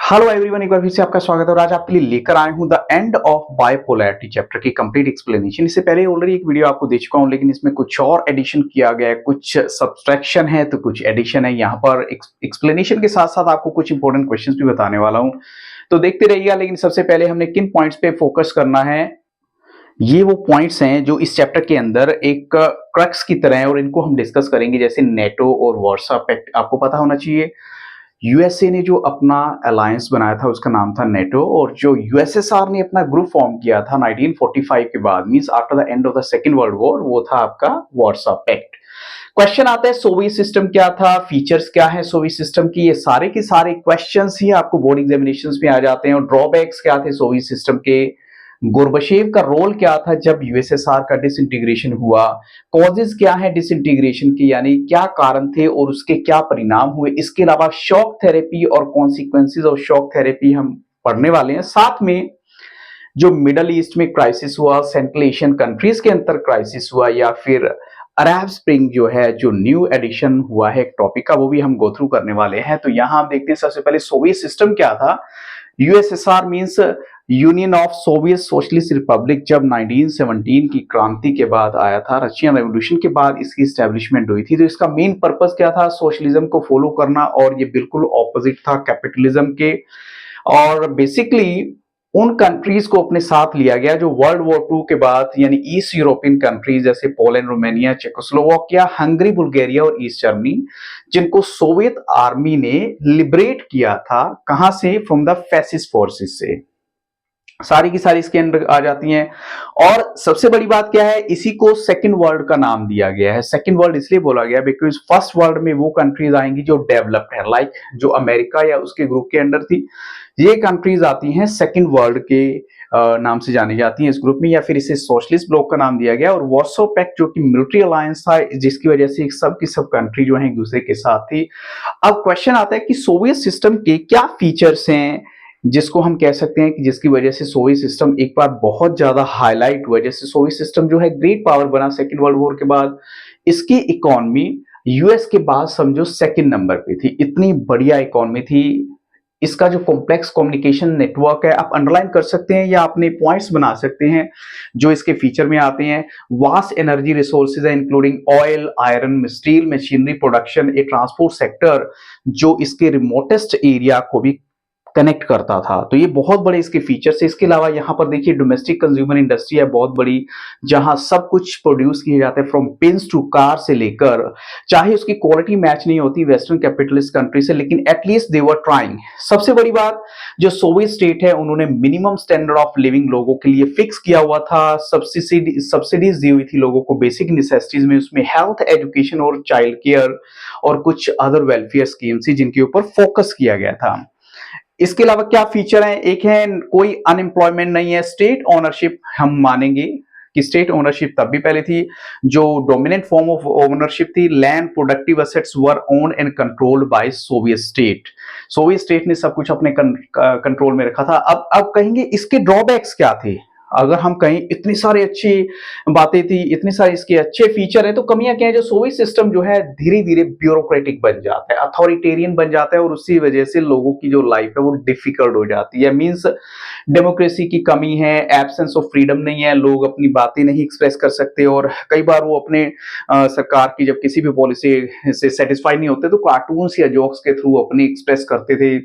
Hello everyone, एक बार फिर से आपका स्वागत है और आज आपके लिए लेकर आए हूं the end of bipolarity chapter की कंप्लीट एक्सप्लेनेशन। इससे पहले ऑलरेडी एक वीडियो आपको दे चुका हूं, लेकिन इसमें कुछ और एडिशन किया गया है, कुछ सब्सट्रैक्शन है तो कुछ एडिशन है। यहाँ पर एक्सप्लेनेशन के साथ साथ आपको कुछ इंपॉर्टेंट क्वेश्चंस भी बताने वाला हूं, तो देखते रहिएगा। लेकिन सबसे पहले हमने किन पॉइंट्स पे फोकस करना है, ये वो पॉइंट्स हैं जो इस चैप्टर के अंदर एक क्रक्स की तरह है और इनको हम डिस्कस करेंगे, जैसे नेटो और वार्सा पैक्ट। आपको पता होना चाहिए यूएसए ने जो अपना अलायंस बनाया था उसका नाम था नेटो, और जो यूएसएसआर ने अपना ग्रुप फॉर्म किया था 1945 के बाद, means after the end of the second world war, वो था आपका वार्सा पैक्ट। क्वेश्चन आता है सोवियत सिस्टम क्या था, फीचर्स क्या है सोवियत सिस्टम की, ये सारे के सारे क्वेश्चंस ही आपको बोर्ड एग्जामिनेशंस में आ जाते हैं। और ड्रॉबैक्स क्या थे सोवियत सिस्टम के, गोर्बाचेव का रोल क्या था जब यूएसएसआर का डिसइंटीग्रेशन हुआ, कॉजेज क्या है डिसइंटीग्रेशन की, यानी क्या कारण थे और उसके क्या परिणाम हुए। इसके अलावा शॉक थेरेपी और कॉन्सिक्वेंसेज ऑफ शॉक थेरेपी हम पढ़ने वाले हैं। साथ में जो मिडल ईस्ट में क्राइसिस हुआ, सेंट्रल एशियन कंट्रीज के अंदर क्राइसिस हुआ, या फिर अरब स्प्रिंग जो है, जो न्यू एडिशन हुआ है एक टॉपिक का, वो भी हम गो थ्रू करने वाले हैं। तो यहां हम देखते हैं सबसे पहले सोवियत सिस्टम क्या था। USSR means union of Soviet socialist Republic, जब 1917 की क्रांति के बाद आया था, रशियन रेवोल्यूशन के बाद इसकी स्टैब्लिशमेंट हुई थी। तो इसका मेन पर्पस क्या था, सोशलिज्म को फॉलो करना, और ये बिल्कुल ऑपोजिट था कैपिटलिज्म के। और बेसिकली उन कंट्रीज को अपने साथ लिया गया जो वर्ल्ड वॉर टू के बाद, यानी ईस्ट यूरोपियन कंट्रीज जैसे Poland, Romania, Czechoslovakia, Hungary, Bulgaria और ईस्ट जर्मनी, जिनको सोवियत आर्मी ने लिबरेट किया था। कहां से? फ्रॉम द फैसिस्ट फोर्सेस से। सारी की सारी इसके अंदर आ जाती हैं। और सबसे बड़ी बात क्या है, इसी को सेकंड वर्ल्ड का नाम दिया गया है। सेकंड वर्ल्ड इसलिए बोला गया बिकॉज फर्स्ट वर्ल्ड में वो कंट्रीज आएंगी जो डेवलप्ड है, लाइक जो अमेरिका या उसके ग्रुप के अंडर थी। ये कंट्रीज आती हैं सेकंड वर्ल्ड के नाम से जानी जाती हैं इस ग्रुप में, या फिर इसे सोशलिस्ट ब्लॉक का नाम दिया गया। और वार्सो पैक्ट जो कि मिलिट्री अलायंस था, जिसकी वजह से सब की सब कंट्री जो है एक दूसरे के साथ थी। अब क्वेश्चन आता है कि सोवियत सिस्टम के क्या फीचर्स हैं जिसको हम कह सकते हैं कि जिसकी वजह से सोवियत सिस्टम एक बार बहुत ज्यादा हाईलाइट हुआ। जैसे सोवियत सिस्टम जो है ग्रेट पावर बना सेकेंड वर्ल्ड वॉर के बाद। इसकी इकोनॉमी यूएस के बाद समझो सेकंड नंबर पे थी, इतनी बढ़िया इकोनॉमी थी। इसका जो कॉम्प्लेक्स कम्युनिकेशन नेटवर्क है, आप अंडरलाइन कर सकते हैं या अपने पॉइंट्स बना सकते हैं जो इसके फीचर में आते हैं। वास्ट एनर्जी रिसोर्सेज है, including oil, iron, steel, machinery production, a transport sector जो इसके रिमोटेस्ट एरिया को भी कनेक्ट करता था। तो ये बहुत बड़े इसके फीचर्स है। इसके अलावा यहाँ पर देखिए डोमेस्टिक कंज्यूमर इंडस्ट्री है बहुत बड़ी, जहां सब कुछ प्रोड्यूस किए जाते हैं, फ्रॉम पिन्स टू कार से लेकर। चाहे उसकी क्वालिटी मैच नहीं होती वेस्टर्न कैपिटलिस्ट कंट्री से, लेकिन एटलीस्ट दे वर ट्राइंग। सबसे बड़ी बात, जो सोवियत स्टेट है उन्होंने मिनिमम स्टैंडर्ड ऑफ लिविंग लोगों के लिए फिक्स किया हुआ था। सब्सिडीज दी हुई थी लोगों को बेसिक नेसेसिटीज में, उसमें हेल्थ, एजुकेशन और चाइल्ड केयर और कुछ अदर वेलफेयर स्कीम्स थी जिनके ऊपर फोकस किया गया था। इसके अलावा क्या फीचर है, एक है कोई अनएम्प्लॉयमेंट नहीं है। स्टेट ओनरशिप हम मानेंगे कि स्टेट ओनरशिप तब भी पहले थी, जो डोमिनेंट फॉर्म ऑफ ओनरशिप थी। Land, productive assets were owned and controlled by Soviet state. Soviet state ने सब कुछ अपने कंट्रोल में रखा था। अब कहेंगे इसके ड्रॉबैक्स क्या थे। अगर हम कहें इतनी सारी अच्छी बातें थी, इतने सारे इसके अच्छे फीचर हैं, तो कमियां क्या है, जो सोवियत सिस्टम जो है धीरे धीरे ब्यूरोक्रेटिक बन जाता है, अथॉरिटेरियन बन जाता है, और उसी वजह से लोगों की जो लाइफ है वो डिफिकल्ट हो जाती है। मींस डेमोक्रेसी की कमी है, एब्सेंस ऑफ फ्रीडम नहीं है, लोग अपनी बातें नहीं एक्सप्रेस कर सकते, और कई बार वो अपने सरकार की जब किसी भी पॉलिसी से सेटिस्फाई नहीं होते तो कार्टून्स या जोक्स के थ्रू अपनी एक्सप्रेस करते थे।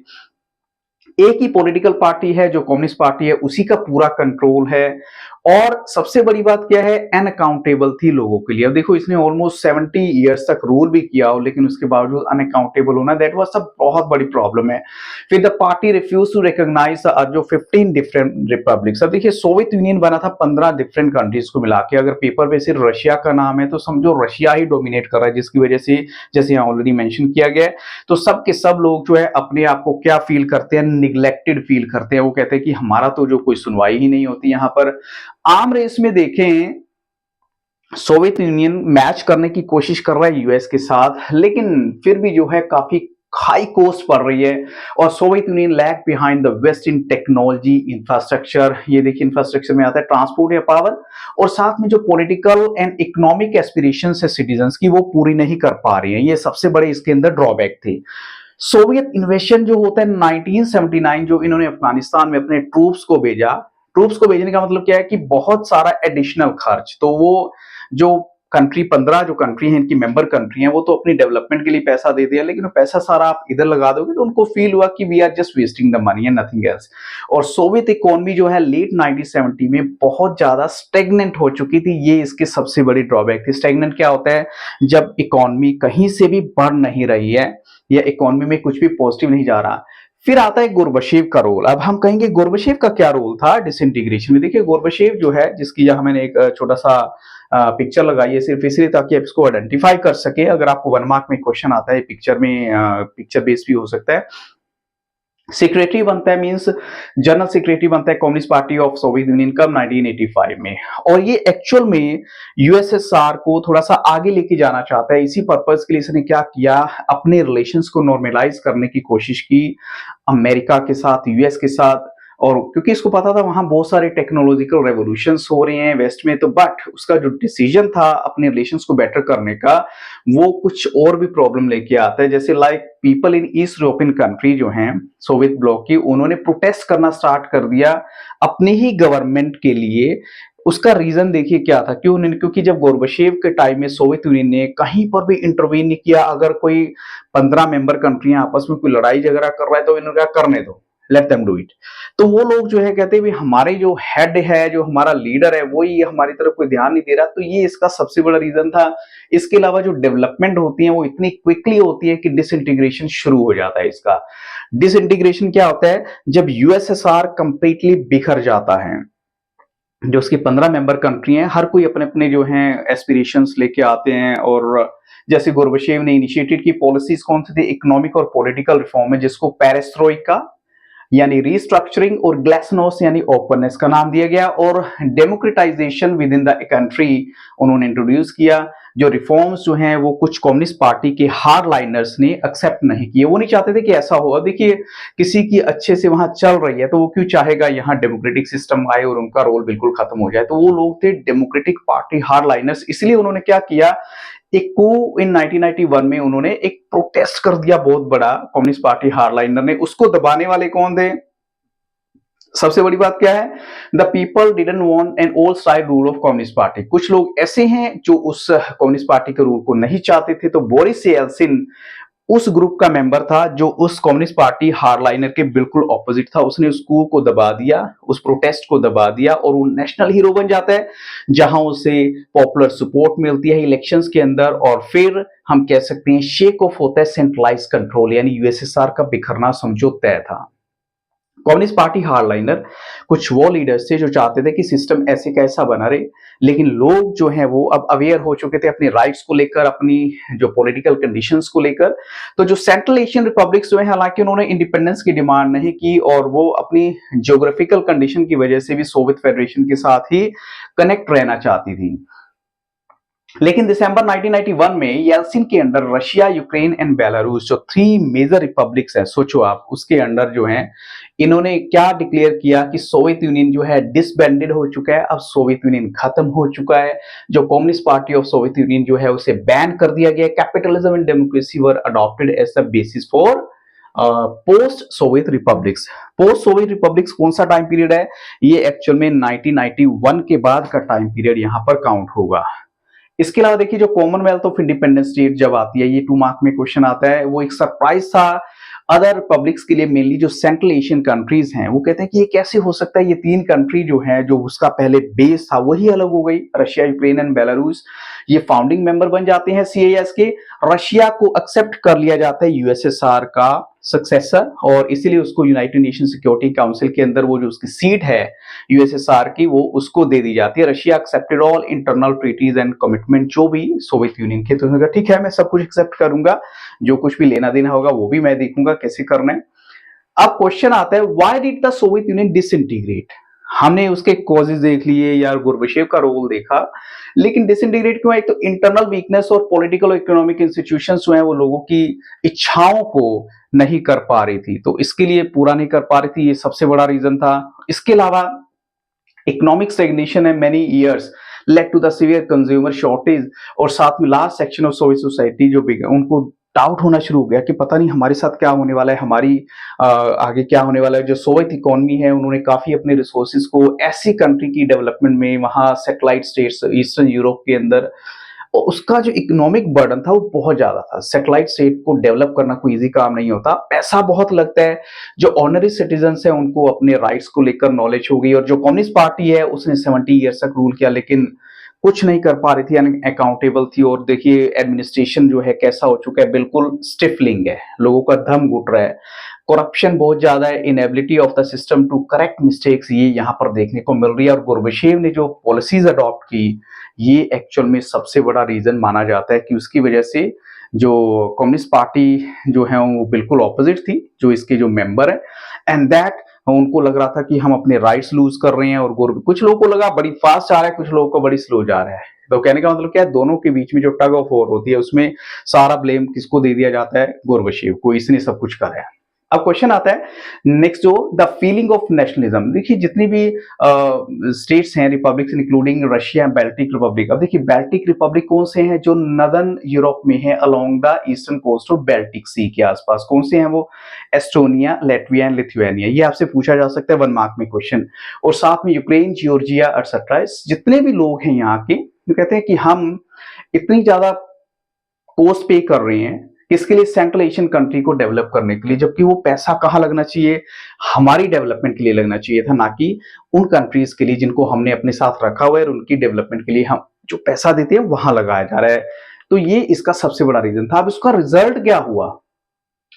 एक ही पॉलिटिकल पार्टी है जो कम्युनिस्ट पार्टी है, उसी का पूरा कंट्रोल है। और सबसे बड़ी बात क्या है, अनअकाउंटेबल थी लोगों के लिए। अब देखो इसने ऑलमोस्ट 70 इयर्स तक रूल भी किया हो, लेकिन उसके बावजूद अनअकाउंटेबल होना, दैट वाज सब बहुत बड़ी प्रॉब्लम है। फिर the party refuse to recognise जो 15 डिफरेंट रिपब्लिक्स। अब देखिए सोवियत यूनियन बना था 15 डिफरेंट कंट्रीज को मिला के। अगर पेपर पे सिर्फ रशिया का नाम है तो समझो रशिया ही डोमिनेट कर रहा है, जिसकी वजह से जैसे यहाँ ऑलरेडी मेंशन किया गया है, तो सब के सब लोग जो है अपने आप को क्या फील करते हैं, निग्लेक्टेड फील करते हैं। वो कहते हैं कि हमारा तो जो कोई सुनवाई ही नहीं होती। यहाँ पर आर्म रेस में देखें, सोवियत यूनियन मैच करने की कोशिश कर रहा है यूएस के साथ, लेकिन फिर भी जो है काफी हाई कॉस्ट पड़ रही है। और Soviet Union lag behind the west in technology, infrastructure. ये देखिए इंफ्रास्ट्रक्चर में आता है ट्रांसपोर्ट या पावर, और साथ में जो पॉलिटिकल एंड इकोनॉमिक एस्पिरेशंस है सिटीजन्स की, वो पूरी नहीं कर पा रही है। ये सबसे बड़े इसके अंदर ड्रॉबैक थे। सोवियत इन्वेशन जो होता है 1979, जो इन्होंने अफगानिस्तान में अपने ट्रूप्स को भेजा, ट्रूप्स को भेजने का मतलब क्या है कि बहुत सारा एडिशनल खर्च, तो वो जो कंट्री 15 जो कंट्री है इनकी मेंबर कंट्री है, वो तो अपनी डेवलपमेंट के लिए पैसा दे दिया, लेकिन वो पैसा सारा आप इधर लगा दोगे तो उनको फील हुआ कि we are just wasting the money and nothing else. और सोवियत इकोनॉमी जो है लेट 1970 में बहुत ज्यादा स्टेगनेंट हो चुकी थी, ये इसकी सबसे बड़ी ड्रॉबैक थी। स्टेगनेंट क्या होता है? जब इकोनॉमी कहीं से भी बढ़ नहीं रही है या इकोनॉमी में कुछ भी पॉजिटिव नहीं जा रहा। फिर आता है गोर्बाचेव का रोल। अब हम कहेंगे गोर्बाचेव का क्या रोल था डिसइंटीग्रेशन में। देखिए गोर्बाचेव जो है, जिसकी यहाँ मैंने एक छोटा सा पिक्चर लगाई है सिर्फ इसलिए ताकि आप इसको आइडेंटिफाई कर सके। अगर आपको 1 मार्क में क्वेश्चन आता है पिक्चर में, पिक्चर बेस्ड भी हो सकता है। सेक्रेटरी बनता है, मींस जनरल सेक्रेटरी बनता है communist party of Soviet union कब 1985 में। और ये एक्चुअल में यूएसएसआर को थोड़ा सा आगे लेके जाना चाहता है। इसी पर्पज के लिए इसने क्या किया, अपने रिलेशंस को नॉर्मलाइज करने की कोशिश की अमेरिका के साथ, यूएस के साथ। और क्योंकि इसको पता था वहां बहुत सारे टेक्नोलॉजिकल रेवोल्यूशंस हो रहे हैं वेस्ट में, तो बट उसका जो डिसीजन था अपने रिलेशंस को बेटर करने का, वो कुछ और भी प्रॉब्लम लेके आता है। जैसे like people in east European country जो हैं सोवियत ब्लॉक की, उन्होंने प्रोटेस्ट करना स्टार्ट कर दिया अपनी ही गवर्नमेंट के लिए। उसका रीजन देखिए क्या था, क्यों? क्योंकि जब गोर्बाचेव के टाइम में सोवियत यूनियन ने कहीं पर भी इंटरवीन नहीं किया। अगर कोई 15 मेंबर कंट्रियां आपस में कोई लड़ाई झगड़ा कर रहा है तो इन्होंने क्या करने दो, लेट देम डू इट। तो वो लोग जो है कहते हैं भी हमारे जो हेड है, जो हमारा लीडर है, वही हमारी तरफ कोई ध्यान नहीं दे रहा। तो ये इसका सबसे बड़ा रीजन था। इसके अलावा जो डेवलपमेंट होती है वो इतनी क्विकली होती है कि डिसइंटीग्रेशन शुरू हो जाता है। इसका डिसइंटीग्रेशन क्या होता है? जब यूएसएसआर कंप्लीटली बिखर जाता है, जो उसकी 15 मेंबर कंट्री हैं, हर कोई अपने अपने जो हैं एस्पिरेशंस लेके आते हैं। और जैसे गोर्बाचेव ने इनिशिएटेड की पॉलिसीज कौन सी थी? इकोनॉमिक और पॉलिटिकल रिफॉर्म है, जिसको पेरेस्ट्रोइका यानी रीस्ट्रक्चरिंग और ग्लासनोस यानी ओपननेस का नाम दिया गया। और democratisation with in the country उन्होंने इंट्रोड्यूस किया। जो रिफॉर्म्स जो हैं वो कुछ कम्युनिस्ट पार्टी के हार्ड लाइनर्स ने एक्सेप्ट नहीं किए, वो नहीं चाहते थे कि ऐसा हो। अब देखिए किसी की अच्छे से वहां चल रही है तो वो क्यों चाहेगा यहाँ डेमोक्रेटिक सिस्टम आए और उनका रोल बिल्कुल खत्म हो जाए। तो वो लोग थे डेमोक्रेटिक पार्टी हार्ड लाइनर्स, इसलिए उन्होंने क्या किया, एक कू इन 1991 में उन्होंने एक प्रोटेस्ट कर दिया बहुत बड़ा कम्युनिस्ट पार्टी हार्डलाइनर ने। उसको दबाने वाले कौन थे? सबसे बड़ी बात क्या है? The people didn't want an old style rule of communist party. कुछ लोग ऐसे हैं जो उस कम्युनिस्ट पार्टी के रूल को नहीं चाहते थे। तो बोरिस येल्सिन उस ग्रुप का मेंबर था जो उस कम्युनिस्ट पार्टी हार्डलाइनर के बिल्कुल ऑपोजिट था। उसने उस कू को दबा दिया, उस प्रोटेस्ट को दबा दिया, और वो नेशनल हीरो बन जाता है जहां उसे पॉपुलर सपोर्ट मिलती है इलेक्शंस के अंदर। और फिर हम कह सकते हैं शेक ऑफ होता है सेंट्रलाइज कंट्रोल, यानी यूएसएसआर का बिखरना समझो तय था। कम्युनिस्ट पार्टी हार्डलाइनर कुछ वो लीडर्स थे जो चाहते थे कि सिस्टम ऐसे का ऐसा बना रहे, लेकिन लोग जो हैं वो अब अवेयर हो चुके थे अपने राइट्स को लेकर, अपनी जो पॉलिटिकल कंडीशंस को लेकर। तो जो सेंट्रल एशियन रिपब्लिक्स जो है, हालांकि उन्होंने इंडिपेंडेंस की डिमांड नहीं की और वो अपनी ज्योग्राफिकल कंडीशन की वजह से भी सोवियत फेडरेशन के साथ ही कनेक्ट रहना चाहती थी। लेकिन दिसंबर 1991 में येल्सिन के under Russia, Ukraine and Belarus जो 3 मेजर रिपब्लिक्स है, सोचो आप, उसके अंडर जो है इन्होंने क्या डिक्लेयर किया कि सोवियत यूनियन जो है डिसबैंडेड हो चुका है, अब सोवियत यूनियन खत्म हो चुका है। जो communist party of Soviet Union जो है उसे बैन कर दिया गया। Capitalism and democracy were adopted as the basis for post Soviet republics. Post Soviet republics कौन सा टाइम पीरियड है? ये एक्चुअल में 1991 के बाद का टाइम पीरियड यहाँ पर काउंट होगा। इसके अलावा देखिए जो कॉमनवेल्थ ऑफ इंडिपेंडेंट स्टेट जब आती है, ये 2 मार्क में क्वेश्चन आता है, वो एक सरप्राइज था अदर रिपब्लिक्स के लिए, मेनली जो सेंट्रल एशियन कंट्रीज हैं। वो कहते हैं कि ये कैसे हो सकता है, ये 3 कंट्री जो है, जो उसका पहले बेस था वही अलग हो गई। रशिया, यूक्रेन एंड बेलारूस ये फाउंडिंग मेंबर बन जाते हैं सीआईएस के। रशिया को एक्सेप्ट कर लिया जाता है यूएसएसआर का सक्सेसर, और इसीलिए उसको यूनाइटेड नेशन सिक्योरिटी काउंसिल के अंदर वो जो उसकी सीट है यूएसएसआर की, वो उसको दे दी जाती है। Russia accepted all internal treaties and commitment जो भी सोवियत यूनियन के। तो उन्होंने कहा ठीक है, मैं सब कुछ एक्सेप्ट करूंगा, जो कुछ भी लेना देना होगा वो भी मैं देखूंगा कैसे करना है। अब क्वेश्चन आता है, why did the Soviet union disintegrate? हमने उसके कॉजेज देख लिए यार, गोर्बाचेव का रोल देखा, लेकिन डिसइंटीग्रेट क्यों? एक तो इंटरनल वीकनेस और पॉलिटिकल और इकोनॉमिक इंस्टीट्यूशंस जो हैं वो लोगों की इच्छाओं को नहीं कर पा रही थी, तो इसके लिए पूरा नहीं कर पा रही थी, ये सबसे बड़ा रीजन था। इसके अलावा इकोनॉमिक स्टैग्नेशन है many years led to the severe consumer shortage, और साथ में large section of Soviet society जो उनको डाउट होना शुरू हो गया कि पता नहीं हमारे साथ क्या होने वाला है, हमारी आगे क्या होने वाला है। जो सोवियत इकोनॉमी है, उन्होंने काफ़ी अपने रिसोर्सेज़ को ऐसी कंट्री की डेवलपमेंट में, वहाँ सैटेलाइट स्टेट्स ईस्टर्न यूरोप के अंदर, और उसका जो इकोनॉमिक बर्डन था वो बहुत ज़्यादा था। सैटेलाइट स्टेट को डेवलप करना कोई ईज़ी काम नहीं होता, पैसा बहुत लगता है। जो ऑर्डिनरी सिटीज़न्स हैं उनको अपने राइट्स को लेकर नॉलेज हो गई, और जो कम्युनिस्ट पार्टी है उसने 70 ईयर्स तक रूल किया, लेकिन कुछ नहीं कर पा रही थी, अनअकाउंटेबल थी। और देखिए एडमिनिस्ट्रेशन जो है कैसा हो चुका है, बिल्कुल स्टिफलिंग है, लोगों का दम घुट रहा है, करप्शन बहुत ज्यादा है, inability of the system to correct mistakes, ये यहाँ पर देखने को मिल रही है। और गोर्बाचेव ने जो पॉलिसीज अडॉप्ट की, ये एक्चुअल में सबसे बड़ा रीजन माना जाता है कि उसकी वजह से जो कम्युनिस्ट पार्टी जो है वो बिल्कुल ऑपोजिट थी, जो इसके जो मेंबर है, एंड दैट उनको लग रहा था कि हम अपने राइट्स लूज कर रहे हैं। और कुछ लोगों को लगा बड़ी फास्ट जा रहा है, कुछ लोगों को बड़ी स्लो जा रहा है। तो कहने का मतलब क्या है, दोनों के बीच में जो टग ऑफ वॉर होती है उसमें सारा ब्लेम किसको दे दिया जाता है, गोर्बाचेव को, इसने सब कुछ करा है। अब क्वेश्चन आता है नेक्स्ट, जो द फीलिंग ऑफ नेशनलिज्म। देखिए जितनी भी स्टेट्स हैं, republics including Russia, Baltic Republic. अब देखिए बाल्टिक रिपब्लिक कौन से हैं, जो नदर्न यूरोप में है, along the eastern coast of Baltic Sea के आसपास। कौन से हैं वो, एस्टोनिया, लातविया एंड लिथुआनिया। ये आपसे पूछा जा सकता है 1 मार्क में क्वेश्चन। और साथ में यूक्रेन, जॉर्जिया एटसेट्रा। जितने भी लोग हैं यहाँ के, वो कहते हैं कि हम इतनी ज्यादा कोस्ट पे कर रहे हैं किसके लिए, सेंट्रल एशियन कंट्री को डेवलप करने के लिए, जबकि वो पैसा कहाँ लगना चाहिए, हमारी डेवलपमेंट के लिए लगना चाहिए था, ना कि उन कंट्रीज के लिए जिनको हमने अपने साथ रखा हुआ है, और उनकी डेवलपमेंट के लिए हम जो पैसा देते हैं वहां लगाया जा रहा है। तो ये इसका सबसे बड़ा रीजन था। अब इसका रिजल्ट क्या हुआ,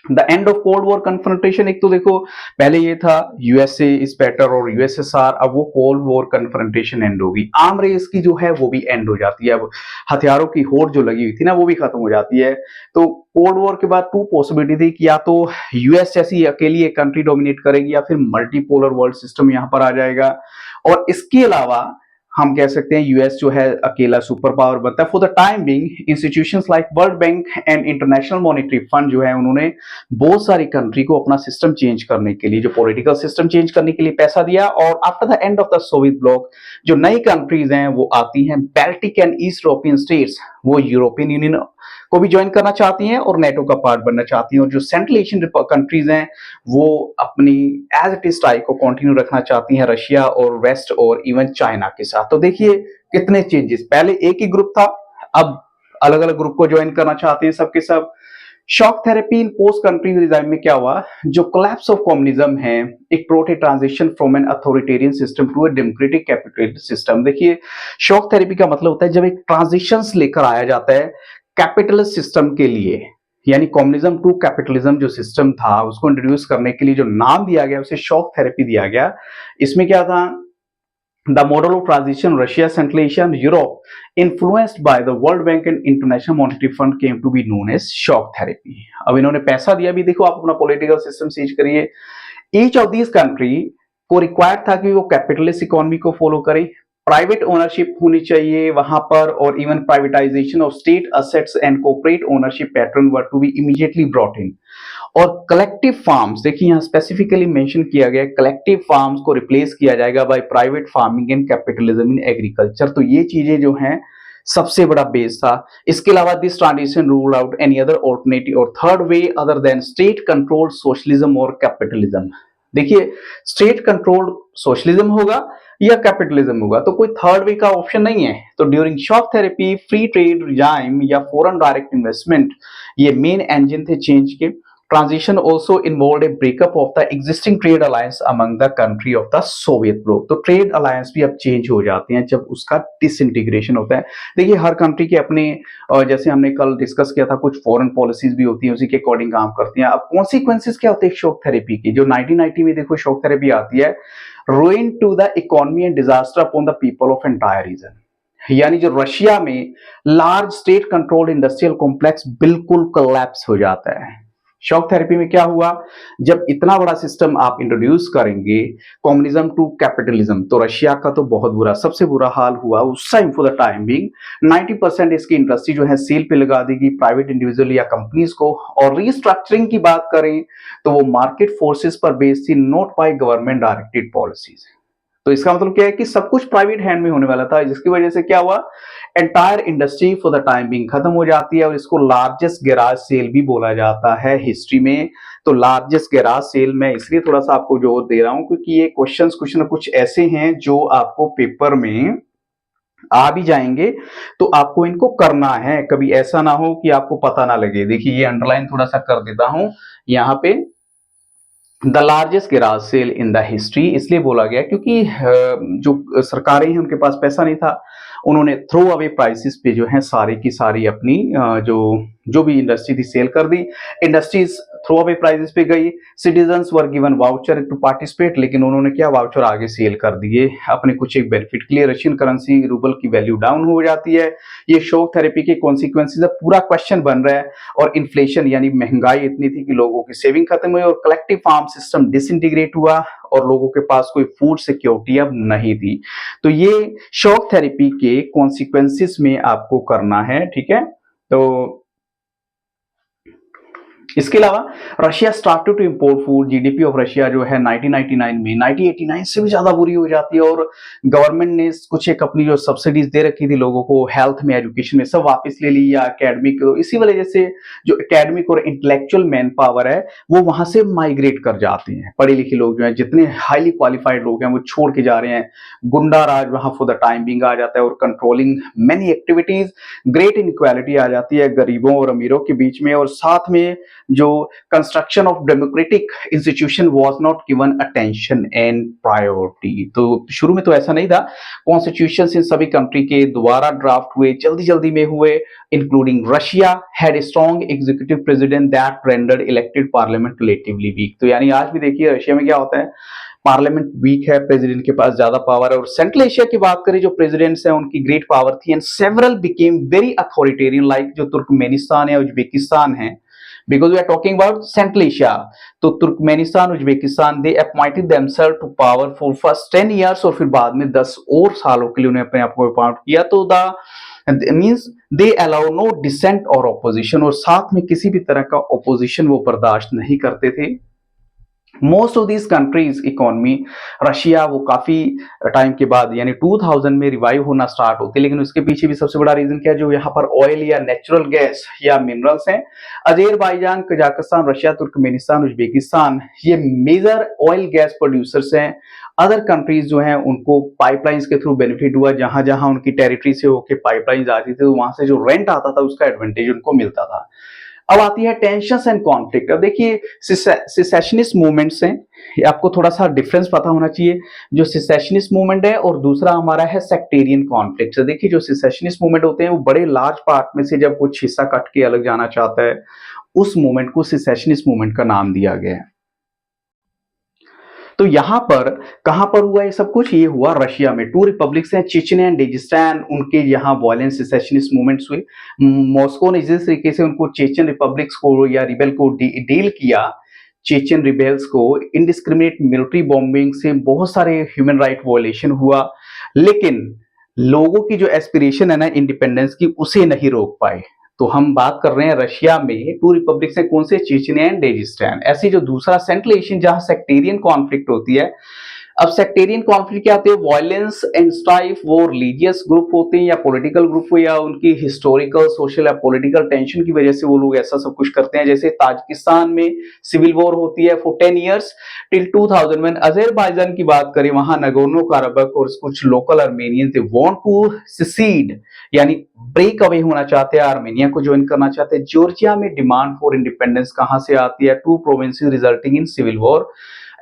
the end of cold war confrontation. एक तो देखो पहले ये था यूएसए इज बेटर और यूएसएसआर, अब वो कोल्ड वॉर कन्फ्रंटेशन एंड होगी, आर्म रेस की जो है वो भी एंड हो जाती है। अब हथियारों की होड़ जो लगी हुई थी ना, वो भी खत्म हो जाती है। तो कोल्ड वॉर के बाद 2 पॉसिबिलिटी थी कि या तो यूएस जैसी अकेली एक कंट्री डोमिनेट करेगी, या फिर मल्टीपोलर वर्ल्ड सिस्टम यहां पर आ जाएगा। और इसके अलावा हम कह सकते हैं यूएस जो है अकेला सुपर पावर बनता है। For the time being institutions like world Bank and International Monetary fund जो है, उन्होंने बहुत सारी कंट्री को अपना सिस्टम चेंज करने के लिए, जो पॉलिटिकल सिस्टम चेंज करने के लिए पैसा दिया। और after the end of the Soviet block जो नई कंट्रीज हैं वो आती हैं, Baltic and east European states, वो यूरोपियन यूनियन को भी ज्वाइन करना चाहती हैं और नेटो का पार्ट बनना चाहती हैं। और जो सेंट्रल एशियन कंट्रीज हैं वो अपनी एज इट इज टाई को कंटिन्यू रखना चाहती हैं रशिया और वेस्ट और इवन चाइना के साथ। तो देखिए कितने चेंजेस, पहले एक ही ग्रुप था, अब अलग अलग ग्रुप को ज्वाइन करना चाहते हैं सबके सब। Shock therapy in post countries regime में क्या हुआ, जो कोलैप्स ऑफ कम्युनिज्म है, एक प्रोट a transition from an authoritarian system to a democratic capitalist system. देखिए शॉक थेरेपी का मतलब होता है जब एक ट्रांजिशंस लेकर आया जाता है कैपिटलिस्ट सिस्टम के लिए, यानी कम्युनिज्म टू कैपिटलिज्म जो सिस्टम था उसको इंट्रोड्यूस करने के लिए जो नाम दिया गया उसे शॉक थेरेपी दिया गया। इसमें क्या था, the model of transition Russia, Central Asia and Europe influenced by the World Bank and International Monetary Fund came to be known as shock therapy. अब इन्होंने पैसा दिया भी, देखो आप अपना पॉलिटिकल सिस्टम चेंज करिए। ईच ऑफ दीज कंट्री को रिक्वायर्ड था कि वो कैपिटलिस्ट इकोनॉमी को फॉलो करे, प्राइवेट ओनरशिप होनी चाहिए वहां पर, और even privatisation of state assets and corporate ownership pattern were to be immediately brought in. और कलेक्टिव फार्म्स, देखिए यहाँ स्पेसिफिकली मेंशन किया गया, कलेक्टिव फार्म्स को रिप्लेस किया जाएगा by private farming and capitalism in agriculture. तो ये चीजें जो हैं सबसे बड़ा बेस था। इसके अलावा this transition rule out any other alternative और third way other than state control socialism और कैपिटलिज्म। देखिए स्टेट कंट्रोल्ड सोशलिज्म होगा या कैपिटलिज्म होगा, तो कोई थर्ड वे का ऑप्शन नहीं है। तो during shock therapy free trade regime या फॉरेन डायरेक्ट इन्वेस्टमेंट ये मेन इंजन थे चेंज के। Transition also involved a breakup of the existing trade alliance among the country of the Soviet bloc। तो trade alliance भी अब change हो जाते हैं जब उसका डिसइंटीग्रेशन होता है। देखिए हर कंट्री के अपने, जैसे हमने कल डिस्कस किया था, कुछ फॉरेन पॉलिसीज भी होती है, उसी के अकॉर्डिंग काम करती हैं। अब कॉन्सिक्वेंसेस क्या होते हैं शॉक थेरेपी की, जो 1990 में देखो शॉक थेरेपी आती है, ruin to the economy and disaster upon the people of entire region। यानी जो रशिया में large state controlled industrial complex बिल्कुल कोलैप्स हो जाता है। शॉक थेरेपी में क्या हुआ, जब इतना बड़ा सिस्टम आप इंट्रोड्यूस करेंगे कम्युनिज्म टू कैपिटलिज्म, तो रशिया का तो बहुत बुरा, सबसे बुरा हाल हुआ उस time. For the time being 90% इसकी इंडस्ट्री जो है सेल पे लगा देगी प्राइवेट इंडिविजुअल या कंपनीज को। और रीस्ट्रक्चरिंग की बात करें तो वो मार्केट फोर्सेस पर बेस्ड थी, not by government directed policies. तो इसका मतलब क्या है कि सब कुछ प्राइवेट हैंड में होने वाला था, जिसकी वजह से क्या हुआ, entire industry for the time Bing खत्म हो जाती है और इसको लार्जेस्ट गैराज सेल भी बोला जाता है हिस्ट्री में। तो लार्जेस्ट गैराज सेल मैं इसलिए थोड़ा सा आपको जोर दे रहा हूं क्योंकि ये क्वेश्चंस कुछ ना कुछ ऐसे हैं जो आपको पेपर में आ भी जाएंगे, तो आपको इनको करना है, कभी ऐसा ना हो कि आपको पता ना लगे। देखिए ये अंडरलाइन थोड़ा सा कर देता हूं यहाँ पे, the largest garage sale in the history इसलिए बोला गया क्योंकि जो सरकारें हैं उनके पास पैसा नहीं था, उन्होंने थ्रो अवे प्राइसेस पे जो है सारी की सारी अपनी जो भी इंडस्ट्री थी सेल कर दी। इंडस्ट्रीज थ्रो अवे प्राइसेस पे गई, citizens were given voucher to participate, लेकिन उन्होंने क्या वाउचर आगे सेल कर दिए अपने कुछ एक बेनिफिट के लिए। रशियन करेंसी रूबल की वैल्यू डाउन हो जाती है। ये शॉक थेरेपी के कॉन्सिक्वेंसेस पूरा क्वेश्चन बन रहा है। और इन्फ्लेशन यानी महंगाई इतनी थी कि लोगों की सेविंग खत्म हुई और कलेक्टिव फार्म सिस्टम डिसइंटीग्रेट हुआ और लोगों के पास कोई फूड सिक्योरिटी अब नहीं थी। तो ये शॉक थेरेपी के कॉन्सिक्वेंसेस में आपको करना है, ठीक है। तो इसके अलावा Russia started to import food, GDP of Russia जो है 1999 में 1989 से भी ज्यादा बुरी हो जाती है और गवर्नमेंट ने कुछ एक अपनी जो सब्सिडीज दे रखी थी लोगों को हेल्थ में, एजुकेशन में, सब वापस ले ली या एकेडमिक। तो इसी वजह से जो एकेडमिक और इंटेलेक्चुअल मैन पावर है वो वहां से माइग्रेट कर जाते हैं। पढ़े लिखे लोग जो है, जितने हाईली क्वालिफाइड लोग हैं वो छोड़ के जा रहे हैं। गुंडा राज वहां फॉर द टाइम बिंग आ जाता है और controlling many activities. Great inequality आ जाती है गरीबों और अमीरों के बीच में और साथ में जो construction of democratic institution was not given attention and priority. तो शुरू में तो ऐसा नहीं था। कॉन्स्टिट्यूशन इन सभी कंट्री के दोबारा ड्राफ्ट हुए, जल्दी जल्दी में हुए, including Russia had strong executive president that rendered elected parliament relatively weak. तो यानी आज भी देखिए रशिया में क्या होता है, पार्लियामेंट वीक है, प्रेसिडेंट के पास ज्यादा पावर है। और सेंट्रल एशिया की बात करें, जो प्रेसिडेंट्स हैं उनकी ग्रेट पावर थी and several became very authoritarian, like जो तुर्कमेनिस्तान है, उज्बेकिस्तान है, because we are talking about Central Asia। तो Turkmenistan, Uzbekistan, they appointed themselves to power for first 10 years और फिर बाद में 10 और सालों के लिए उन्हें अपने आप को अपॉइंट किया। तो the means they allow no dissent और ऑपोजिशन, और साथ में किसी भी तरह का ऑपोजिशन वो बर्दाश्त नहीं करते थे। Most of these countries economy, Russia वो काफी टाइम के बाद यानी 2000 में रिवाइव होना स्टार्ट होती है, लेकिन उसके पीछे भी सबसे बड़ा रीजन क्या है, जो यहाँ पर ऑयल या नेचुरल गैस या मिनरल्स हैं। Azerbaijan, Kazakhstan, Russia, Turkmenistan, Uzbekistan ये मेजर ऑयल गैस प्रोड्यूसर्स हैं। अदर कंट्रीज जो हैं उनको पाइपलाइंस के थ्रू बेनिफिट हुआ, जहां जहां उनकी टेरिटरी से होकर पाइपलाइंस आती थी तो वहां से जो रेंट आता था उसका एडवांटेज उनको मिलता था। अब आती है टेंशंस एंड कॉन्फ्लिक्ट। अब देखिए सिसेशनिस्ट मूवमेंट्स हैं, आपको थोड़ा सा डिफरेंस पता होना चाहिए। जो सिसेशनिस्ट मूवमेंट है और दूसरा हमारा है सेक्टेरियन कॉन्फ्लिक्ट। तो देखिए जो सिसेशनिस्ट मूवमेंट होते हैं वो बड़े लार्ज पार्ट में से जब कुछ हिस्सा कट के अलग जाना चाहता है, उस मूवमेंट को सिसेशनिस्ट मूवमेंट का नाम दिया गया है। तो यहां पर कहां पर हुआ ये सब कुछ, ये हुआ रशिया में। टू रिपब्लिक्स हैं, चेचन एंड डेजिस्तान, उनके यहाँ वायलेंस सेसेशनिस्ट मूवमेंट्स हुए। मॉस्को ने जिस तरीके से उनको चेचन रिपब्लिक्स को या रिबेल को डील किया, चेचन रिबेल्स को इनडिस्क्रिमिनेट मिलिट्री बॉम्बिंग से बहुत सारे ह्यूमन राइट वायलेशन हुआ, लेकिन लोगों की जो एस्पिरेशन है ना इंडिपेंडेंस की, उसे नहीं रोक पाए। तो हम बात कर रहे हैं रशिया में टू रिपब्लिक्स हैं, कौन से, चेचन एंड डेजिस्तान। ऐसे जो दूसरा सेंट्रल एशियन जहां सेक्टेरियन कॉन्फ्लिक्ट होती है। अब सेक्टेरियन कॉन्फ्लिक्ट क्या होते हैं, वायलेंस एंड स्ट्राइफ, वो रिलीजियस ग्रुप होते हैं या पॉलिटिकल ग्रुप हो या उनकी हिस्टोरिकल, सोशल या पॉलिटिकल टेंशन की वजह से वो लोग ऐसा सब कुछ करते हैं। जैसे ताजिकिस्तान में सिविल वॉर होती है फॉर 10 इयर्स टिल 2000 में। अजरबैजान की बात करें, वहां नगोर्नो काराबख और कुछ local Armenians they want to secede यानी ब्रेक अवे होना चाहते हैं, आर्मेनिया को ज्वाइन करना चाहते हैं। जॉर्जिया में डिमांड फॉर इंडिपेंडेंस कहां से आती है, 2 provinces resulting in civil war.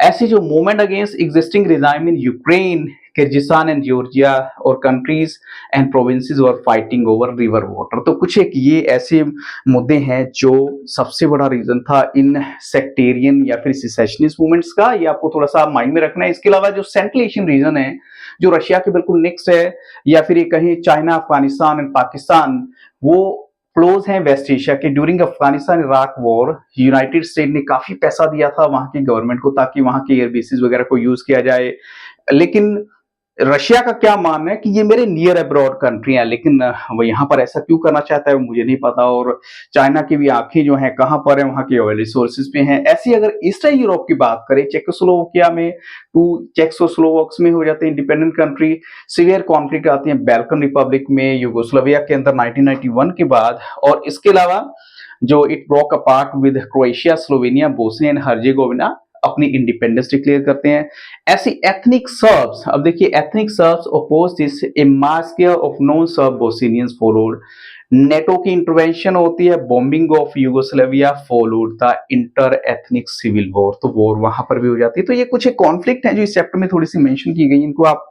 ऐसी जो movement against existing regime in Ukraine, Kyrgyzstan and Georgia और countries and provinces were fighting over river water. तो कुछ एक ये ऐसे मुद्दे हैं जो सबसे बड़ा रीजन था इन सेक्टेरियन या फिर सिसेशनिस्ट मूवमेंट्स का। ये आपको थोड़ा सा माइंड में रखना है। इसके अलावा जो सेंट्रल एशियन रीजन है, जो रशिया के बिल्कुल नेक्स्ट है, या फिर ये कहीं चाइना, अफगानिस्तान एंड पाकिस्तान, वो क्लोज हैं वेस्ट एशिया के। During Afghanistan Iraq war United state ने काफी पैसा दिया था वहां की गवर्नमेंट को ताकि वहां के एयर बेसिस वगैरह को यूज किया जाए, लेकिन रशिया का क्या मानना है कि ये मेरे नियर अब्रॉड कंट्री है, लेकिन वो यहाँ पर ऐसा क्यों करना चाहता है वो मुझे नहीं पता। और चाइना की भी आंखें जो है कहाँ पर है, वहाँ के ऑयल रिसोर्सेज पे हैं। ऐसी अगर ईस्टर्न यूरोप की बात करें, चेकोस्लोवाकिया में टू चेकोस्लोवाक्स में हो जाते हैं इंडिपेंडेंट कंट्री। सीवियर कॉन्फ्लिक्ट आती है बैल्कन रिपब्लिक में, यूगोस्लाविया के अंदर 1991 के बाद। और इसके अलावा जो it broke apart with Croatia, Slovenia, Bosnia and Herzegovina अपनी इंडिपेंडेंस डिक्लेयर करते हैं। ऐसी एथनिक सर्ब्स, अब देखिए ethnic Serbs oppose this, a massacre of non Serb Bosnians followed. NATO की इंटरवेंशन होती है, bombing of Yugoslavia followed the inter ethnic civil war, तो वॉर वहां पर भी हो जाती है। तो ये कुछ एक कॉन्फ्लिक्ट है जो इस चैप्टर में थोड़ी सी मेंशन की गई, इनको आप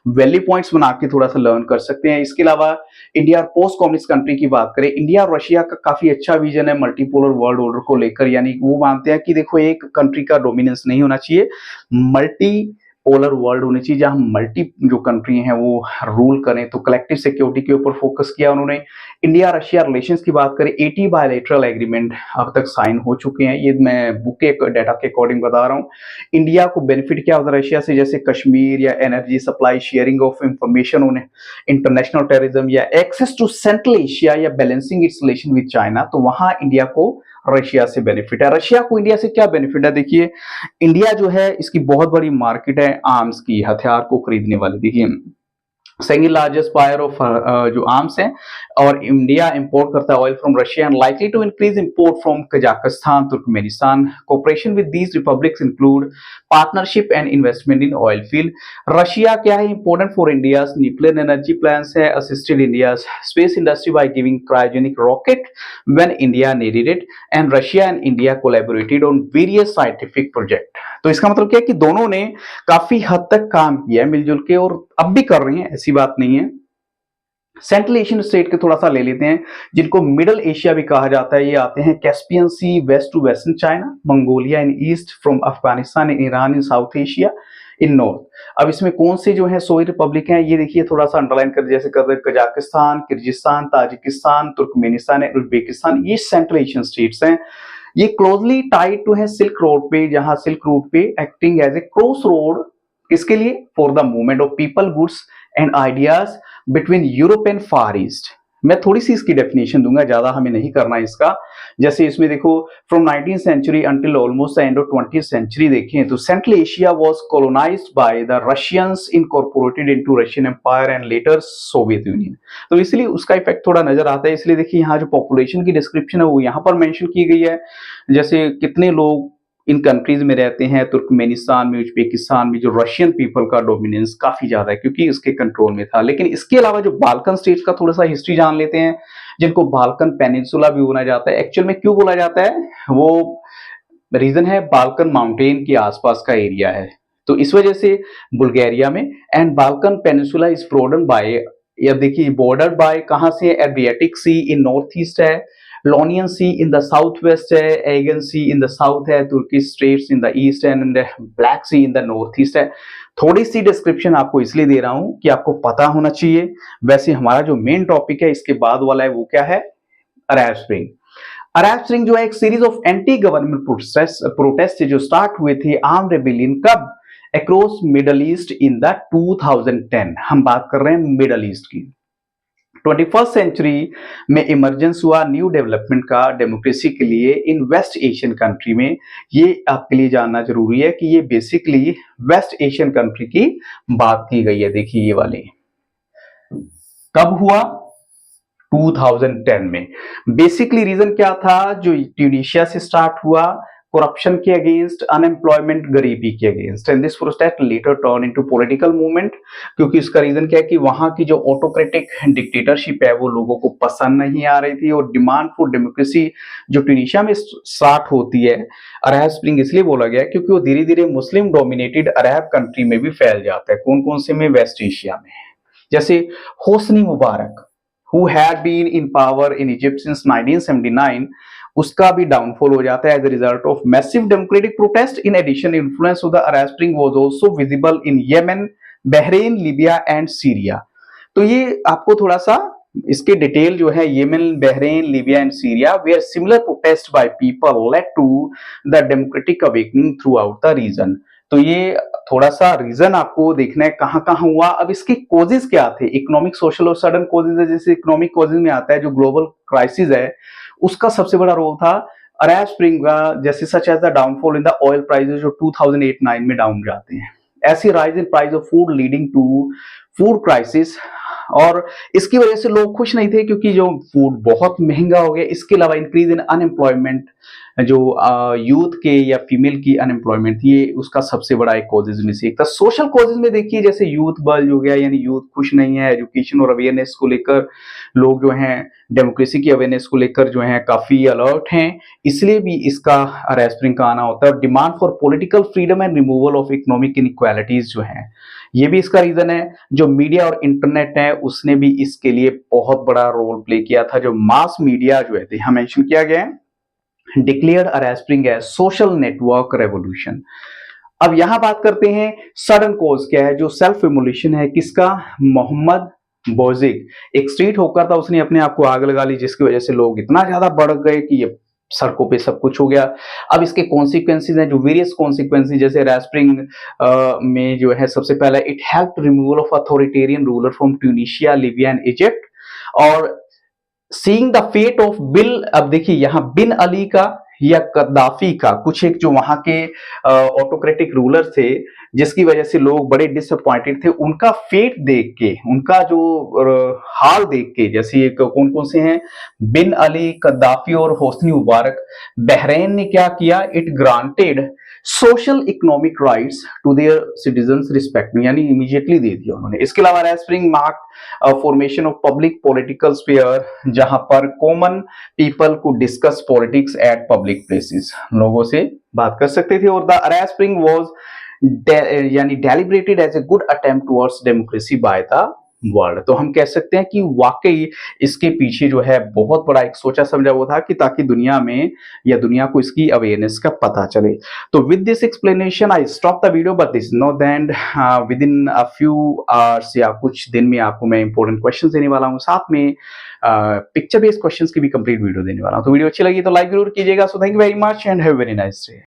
वैल्यू पॉइंट्स बना के थोड़ा सा लर्न कर सकते हैं। इसके अलावा इंडिया और पोस्ट कम्युनिस्ट कंट्री की बात करें, इंडिया और रशिया का काफी अच्छा विजन है मल्टीपोलर वर्ल्ड ऑर्डर को लेकर, यानी वो मानते हैं कि देखो एक कंट्री का डोमिनेंस नहीं होना चाहिए, मल्टी पोलर वर्ल्ड होनी चाहिए जहां मल्टी जो कंट्री हैं वो रूल करें। तो कलेक्टिव सिक्योरिटी के ऊपर फोकस किया उन्होंने। इंडिया रशिया रिलेशंस की बात करें, 80 बायलैटरल एग्रीमेंट अब तक साइन हो चुके हैं, ये मैं बुक के डाटा के अकॉर्डिंग बता रहा हूँ। इंडिया को बेनिफिट क्या होता है रशिया से, जैसे कश्मीर या energy supply, sharing of information उन्हें, इंटरनेशनल टेररिज्म या एक्सेस टू सेंट्रल एशिया या balancing it's relation with China, तो वहां इंडिया को रशिया से बेनिफिट है। रशिया को इंडिया से क्या बेनिफिट है, देखिए इंडिया जो है इसकी बहुत बड़ी मार्केट है आर्म्स की, हथियार को खरीदने वाली। देखिए सेकंड लार्जेस्ट बायर ऑफ जो आर्म्स है, और इंडिया इंपोर्ट करता है oil from Russia and likely to increase import from Kazakhstan, Turkmenistan. Cooperation with these republics include partnership and investment in oil field. Russia क्या है, important for India's nuclear energy plans है, assisted India's space industry by giving cryogenic rocket when India needed it, and Russia and India collaborated on various scientific project. तो इसका मतलब क्या है कि दोनों ने काफी हद तक काम किया है मिलजुल के, और अब भी कर रहे हैं, ऐसी बात नहीं है। सेंट्रल एशियन स्टेट के थोड़ा सा ले लेते हैं, जिनको मिडल एशिया भी कहा जाता है। ये आते हैं Caspian Sea, west to western China, Mongolia in east, from Afghanistan in Iran in South Asia in north. अब इसमें कौन से जो है सोवियत रिपब्लिक हैं, ये देखिए थोड़ा सा अंडरलाइन कर, जैसे Kazakhstan, Kyrgyzstan, Tajikistan, Turkmenistan, Uzbekistan, ये सेंट्रल एशियन स्टेट्स हैं। ये क्लोजली टाइड टू है सिल्क रोड पे, जहां सिल्क रोड पे acting as a cross road, इसके लिए for the movement of people, goods and ideas between Europe and Far East. मैं थोड़ी सी इसकी डेफिनेशन दूंगा, ज्यादा हमें नहीं करना इसका। जैसे इसमें देखो from 19th century until almost the end of 20th century देखें तो Central Asia was colonised by the Russians, incorporated into Russian empire and later Soviet Union. तो इसलिए उसका इफेक्ट थोड़ा नजर आता है। इसलिए देखिए यहाँ जो पॉपुलेशन की डिस्क्रिप्शन है वो यहाँ पर मेंशन की गई है, जैसे कितने लोग इन कंट्रीज में रहते हैं। तुर्कमेनिस्तान में, उज्बेकिस्तान में जो रशियन पीपल का डोमिनेंस काफी ज्यादा है क्योंकि इसके कंट्रोल में था। लेकिन इसके अलावा जो बाल्कन स्टेट्स का थोड़ा सा हिस्ट्री जान लेते हैं, जिनको बाल्कन पेनिनसुला भी बोला जाता है। एक्चुअल में क्यों बोला जाता है, वो रीजन है बाल्कन माउंटेन के आसपास का एरिया है, तो इस वजह से बुल्गारिया में। And Balkan peninsula is broaden by, या देखिए बॉर्डर बाय कहां से, Adriatic Sea in north east है, Ionian Sea in the south west है, Aegean Sea in the south है, Turkish straits in the east and Black Sea in the north east है। थोड़ी सी description आपको इसलिए दे रहा हूं कि आपको पता होना चाहिए। वैसे हमारा जो मेन टॉपिक है इसके बाद वाला है वो क्या है, अरब स्प्रिंग। अरब स्प्रिंग जो है एक series of anti government protest जो स्टार्ट हुए थे, आर्म रेबेलियन कब, across middle east in the 2010। हम बात कर रहे हैं मिडल ईस्ट की। 21st सेंचुरी में इमरजेंस हुआ न्यू डेवलपमेंट का डेमोक्रेसी के लिए इन वेस्ट एशियन कंट्री में। ये आपके लिए जानना जरूरी है कि ये बेसिकली वेस्ट एशियन कंट्री की बात की गई है। देखिए ये वाले कब हुआ, 2010 में। बेसिकली रीजन क्या था, जो ट्यूनिशिया से स्टार्ट हुआ, करप्शन के अगेंस्ट, अनएम्प्लॉयमेंट, गरीबी के against, and this protest later turn into political movement. क्योंकि इसका रीजन क्या है कि वहां की जो ऑटोक्रेटिक डिक्टेटरशिप है वो लोगों को पसंद नहीं आ रही थी, और डिमांड फॉर डेमोक्रेसी जो ट्यूनिशिया में स्टार्ट होती है। अरब स्प्रिंग इसलिए बोला गया क्योंकि वो धीरे धीरे मुस्लिम डोमिनेटेड अरब कंट्री में भी फैल जाता है। कौन कौन से में, वेस्ट एशिया में। जैसे Hosni Mubarak who had been in power in Egypt since 1979, उसका भी डाउनफॉल हो जाता है as a result of massive democratic protest. In addition influence of the Arab Spring was also visible in Yemen, Bahrain, Libya and Syria. तो ये आपको थोड़ा सा इसके डिटेल जो है, Yemen, Bahrain, Libya and Syria, where similar protest by people led to the democratic awakening throughout the region. तो ये थोड़ा सा रीजन आपको देखना है कहाँ कहाँ हुआ। अब इसके कॉजेज क्या थे, इकोनॉमिक, सोशल और सडन कॉजेज है। जैसे इकोनॉमिक कॉजेज में आता है जो ग्लोबल क्राइसिस है, उसका सबसे बड़ा रोल था अरब स्प्रिंग का, जैसे such as the downfall in the oil prices जो 2008-9 में डाउन जाते हैं, ऐसी rise in price of food leading to food crisis. और इसकी वजह से लोग खुश नहीं थे क्योंकि जो फूड बहुत महंगा हो गया। इसके अलावा इंक्रीज इन अनएम्प्लॉयमेंट, जो यूथ के या फीमेल की अनएम्प्लॉयमेंट, ये उसका सबसे बड़ा एक कॉजेज में से एक था। सोशल कॉजेज में देखिए जैसे यूथ बल्ज हो गया, यानी यूथ खुश नहीं है एजुकेशन और अवेयरनेस को लेकर। लोग जो हैं डेमोक्रेसी की अवेयरनेस को लेकर जो है काफी अलर्ट हैं, इसलिए भी इसका अरब स्प्रिंग का आना होता है। Demand for political freedom and removal of economic inequalities जो है, ये भी इसका रीजन है। जो मीडिया और इंटरनेट है उसने भी इसके लिए बहुत बड़ा रोल प्ले किया था। जो मास मीडिया जो है यहाँ मेंशन किया गया है, declared Arab Spring as social network revolution. अब यहां बात करते हैं सडन कॉज क्या है। जो सेल्फ इमोल्यूशन है किसका, मोहम्मद बोजिग, एक स्ट्रीट होकर था, उसने अपने आप को आग लगा ली, जिसकी वजह से लोग इतना ज्यादा बढ़ गए कि ये सड़कों पे सब कुछ हो गया। अब इसके कॉन्सिक्वेंसेज हैं, जो वेरियस कॉन्सिक्वेंसेज, जैसे अरब स्प्रिंग में जो है सबसे पहला, it help removal of authoritarian ruler from Tunisia, Libya and Egypt. और seeing the fate of bill, अब देखिए यहाँ बिन अली का या कद्दाफी का, कुछ एक जो वहां के ऑटोक्रेटिक रूलर थे जिसकी वजह से लोग बड़े डिसअपॉइंटेड थे, उनका फेट देख के, उनका जो हाल देख के, जैसे कौन कौन से हैं, बिन अली, कद्दाफी और होस्नी मुबारक। बहरीन ने क्या किया, it granted social economic rights to their citizens respect, यानी इमीडिएटली दे दिया उन्होंने। इसके अलावा Arab Spring mark formation of public political sphere, जहां पर कॉमन पीपल को discuss politics at public places, लोगों से बात कर सकते थे। और द अरब स्प्रिंग वाज यानी deliberated as a good attempt towards democracy by the world. तो हम कह सकते हैं कि वाकई इसके पीछे जो है बहुत बड़ा एक सोचा समझा वो था कि ताकि दुनिया में या दुनिया को इसकी अवेयरनेस का पता चले। तो with this explanation I stop the video, but this know that with in a few hours या कुछ दिन में आपको मैं इंपॉर्टेंट क्वेश्चन देने वाला हूँ, साथ में पिक्चर बेस्ड क्वेश्चंस की भी कंप्लीट वीडियो देने वाला हूँ। तो वीडियो अच्छी लगी तो लाइक जरूर कीजिएगा। So thank you very much and have a very nice day.